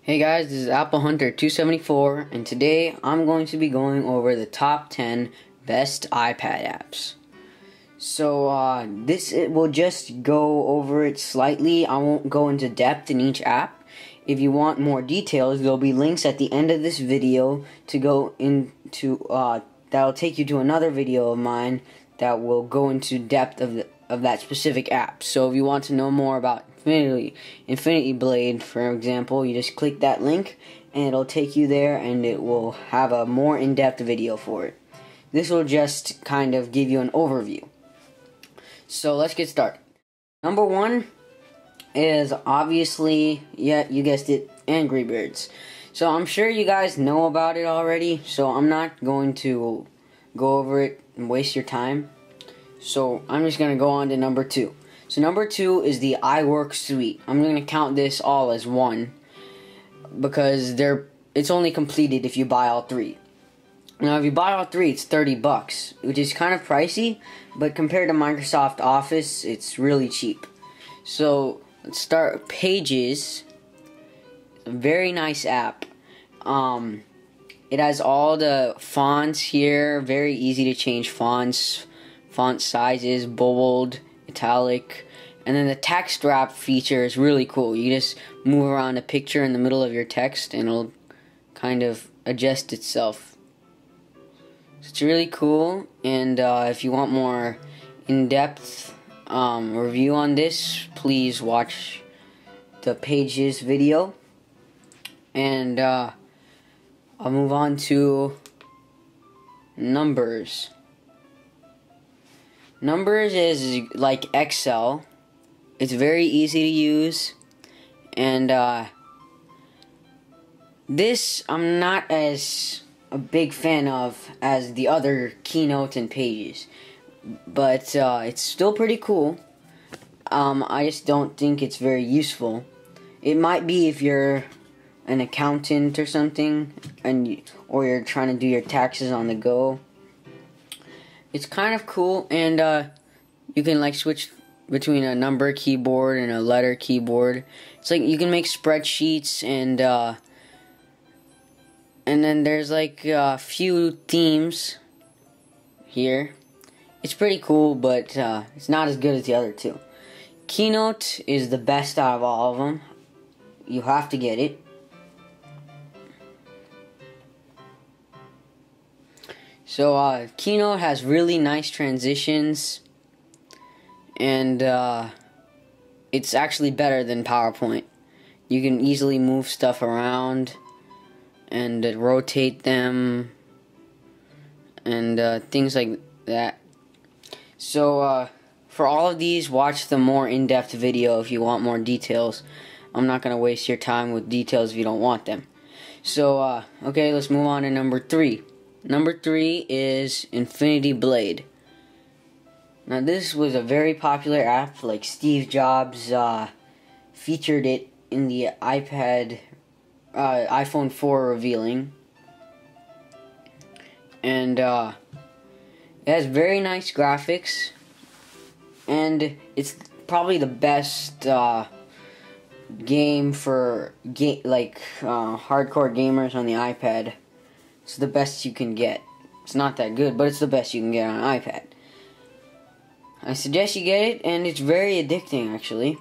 Hey guys, this is Apple Hunter 274, and today I'm going to be going over the top 10 best iPad apps. So this will just go over it slightly. I won't go into depth in each app. If you want more details, there'll be links at the end of this video to go into that'll take you to another video of mine that will go into depth of that specific app. So if you want to know more about Infinity Blade, for example, you just click that link and it'll take you there, and it will have a more in-depth video for it. This will just kind of give you an overview. So let's get started. Number one is obviously, yeah, you guessed it, Angry Birds. So I'm sure you guys know about it already, so I'm not going to go over it and waste your time. So I'm just going to go on to number two. So number two is the iWork Suite. I'm going to count this all as one because it's only completed if you buy all three. Now if you buy all three, it's $30, which is kind of pricey, but compared to Microsoft Office, it's really cheap. So let's start with Pages. A very nice app. It has all the fonts here, very easy to change fonts, font sizes, bold, italic, and then the text wrap feature is really cool. You just move around a picture in the middle of your text and it'll kind of adjust itself. So it's really cool, and if you want more in-depth review on this, please watch the Pages video. And I'll move on to Numbers. Numbers is like Excel. It's very easy to use, and this I'm not as a big fan of as the other Keynote and Pages, but it's still pretty cool. I just don't think it's very useful. It might be if you're an accountant or something, or you're trying to do your taxes on the go. It's kind of cool, and you can like switch between a number keyboard and a letter keyboard. It's like you can make spreadsheets, and then there's like a few themes here. It's pretty cool, but it's not as good as the other two. Keynote is the best out of all of them. You have to get it. So Keynote has really nice transitions, and it's actually better than PowerPoint. You can easily move stuff around and rotate them and things like that. So for all of these, watch the more in-depth video if you want more details. I'm not going to waste your time with details if you don't want them. So okay, let's move on to number three. Number three is Infinity Blade. Now this was a very popular app. Like Steve Jobs featured it in the iPhone 4 revealing, and it has very nice graphics, and it's probably the best game for hardcore gamers on the iPad. It's the best you can get. It's not that good, but it's the best you can get on an iPad. I suggest you get it, and it's very addicting, actually.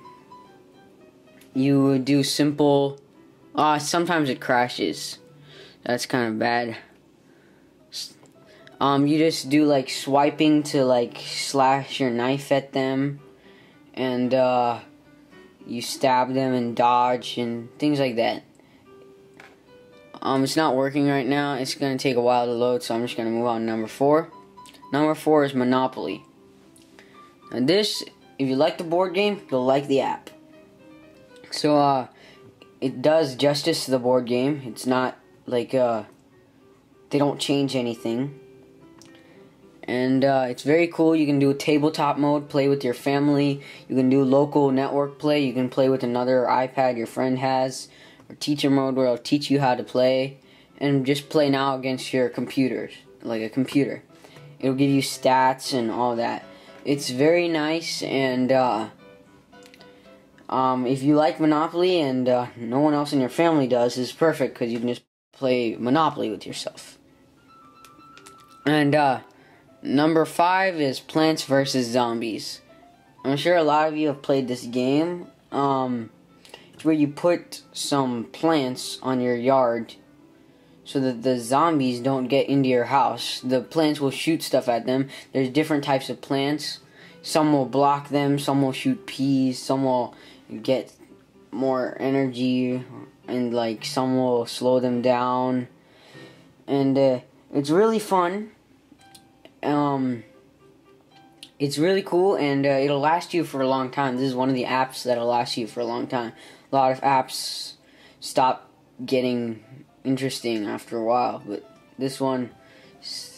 You do simple... sometimes it crashes. That's kind of bad. You just do, like, swiping to, like, slash your knife at them. And, you stab them and dodge and things like that. It's not working right now. It's going to take a while to load, so I'm just going to move on to number four. Number four is Monopoly. And this, if you like the board game, you'll like the app. So, it does justice to the board game. It's not like, they don't change anything. And, it's very cool. You can do a tabletop mode, play with your family. You can do local network play. You can play with another iPad your friend has. Or teacher mode, where it'll teach you how to play, and just play now against your computers, like a computer. It'll give you stats and all that. It's very nice, and If you like Monopoly and no one else in your family does, it's perfect because you can just play Monopoly with yourself. And number 5 is Plants vs. Zombies. I'm sure a lot of you have played this game. It's where you put some plants on your yard so that the zombies don't get into your house. The plants will shoot stuff at them. There's different types of plants. Some will block them, some will shoot peas, some will get more energy, and like some will slow them down. And it's really fun. It's really cool, and it'll last you for a long time. This is one of the apps that'll last you for a long time. A lot of apps stop getting interesting after a while, but this one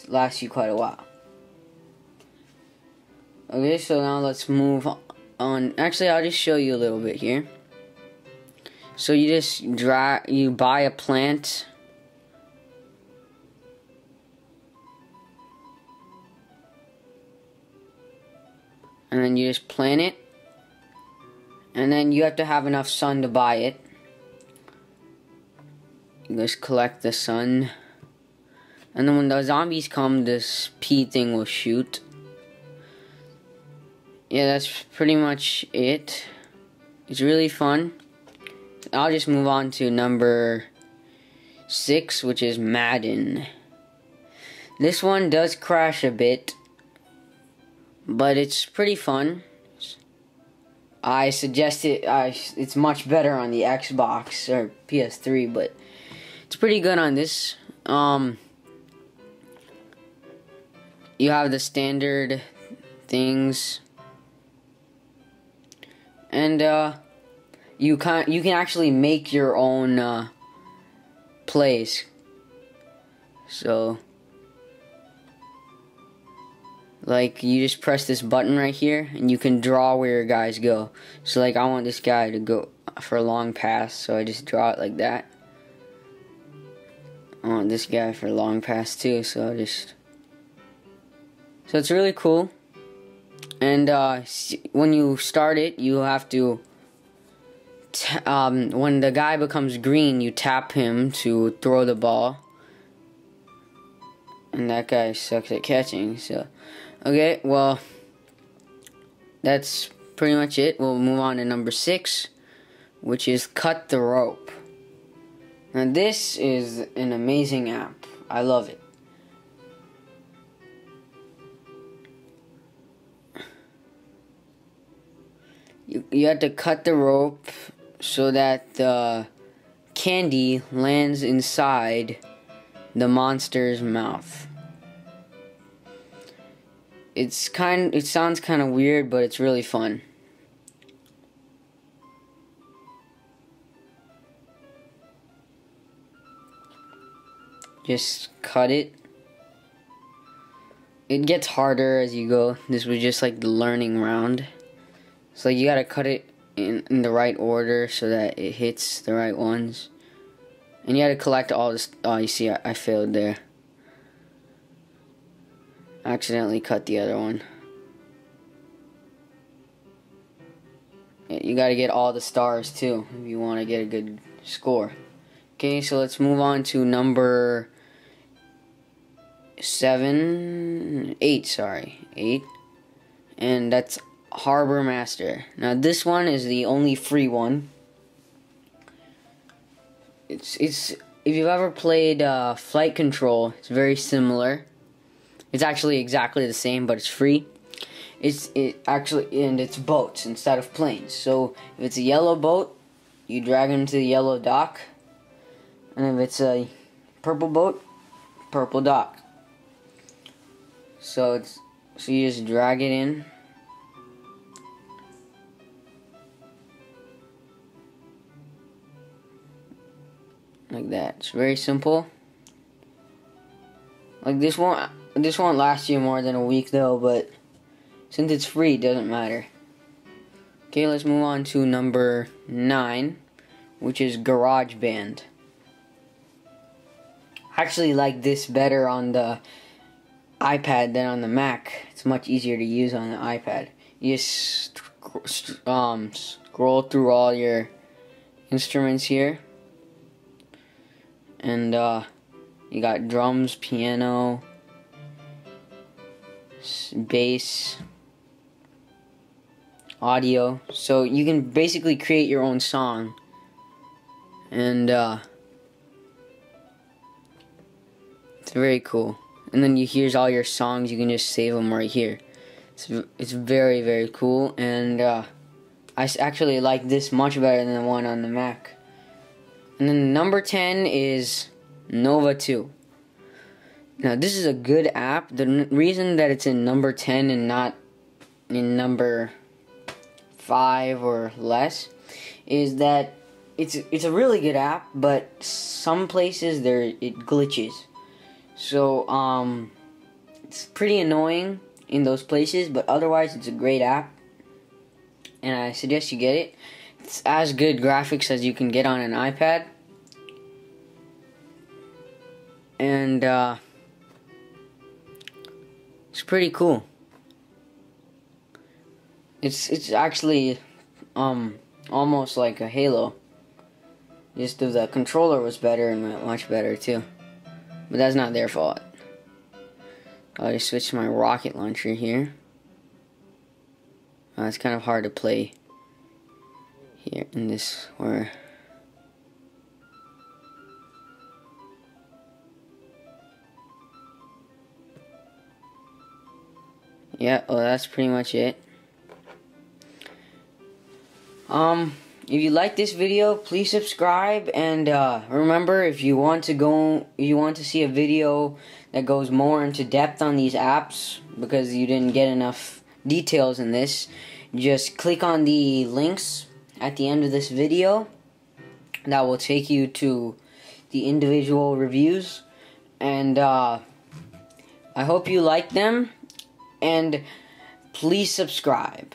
lasts you quite a while. Okay, so now let's move on. Actually, I'll just show you a little bit here. So you just you buy a plant. And then you just plant it. And then you have to have enough sun to buy it. You just collect the sun. And then when the zombies come, this pea thing will shoot. Yeah, that's pretty much it. It's really fun. I'll just move on to number 6, which is Madden. This one does crash a bit, but it's pretty fun. I suggest it. It's much better on the Xbox or PS3, but it's pretty good on this. You have the standard things, and you can actually make your own plays. So, like, you just press this button right here, and you can draw where your guys go. So, like, I want this guy to go for a long pass, so I just draw it like that. I want this guy for a long pass, too, so I just... So, it's really cool. And, when you start it, you have to... when the guy becomes green, you tap him to throw the ball. And that guy sucks at catching, so... Okay, well, that's pretty much it. We'll move on to number 6, which is Cut the Rope. Now, this is an amazing app. I love it. You have to cut the rope so that the candy lands inside the monster's mouth. It sounds kind of weird, but it's really fun. Just cut it. It gets harder as you go. This was just like the learning round. So you gotta cut it in the right order so that it hits the right ones. And you gotta collect all this. Oh, you see, I failed there. I accidentally cut the other one. You gotta get all the stars too if you want to get a good score. Okay, so let's move on to number 8, and that's Harbor Master. Now this one is the only free one. It's if you've ever played Flight Control, it's very similar. It's actually exactly the same, but it's free. It's boats instead of planes. So if it's a yellow boat, you drag them to the yellow dock, and if it's a purple boat, purple dock. So you just drag it in. Like that. It's very simple. Like this won't last you more than a week though, but since it's free, it doesn't matter. Okay, let's move on to number 9, which is GarageBand. I actually like this better on the iPad than on the Mac. It's much easier to use on the iPad. You just scroll through all your instruments here. And you got drums, piano, bass, audio. So you can basically create your own song. And it's very cool. And then here's all your songs. You can just save them right here. It's very, very cool. And I actually like this much better than the one on the Mac. And then number 10 is Nova 2. Now this is a good app. The reason that it's in number 10 and not in number 5 or less is that it's a really good app, but some places it glitches. So it's pretty annoying in those places, but otherwise it's a great app, and I suggest you get it. It's as good graphics as you can get on an iPad, and it's pretty cool. It's actually almost like a Halo. Just the controller was better and much better too, but that's not their fault. I'll just switch to my rocket launcher here. It's kind of hard to play here in this where. Yeah, well, that's pretty much it. If you like this video, please subscribe, and remember, if you want to see a video that goes more into depth on these apps because you didn't get enough details in this, just click on the links at the end of this video. That will take you to the individual reviews, and I hope you like them, and please subscribe.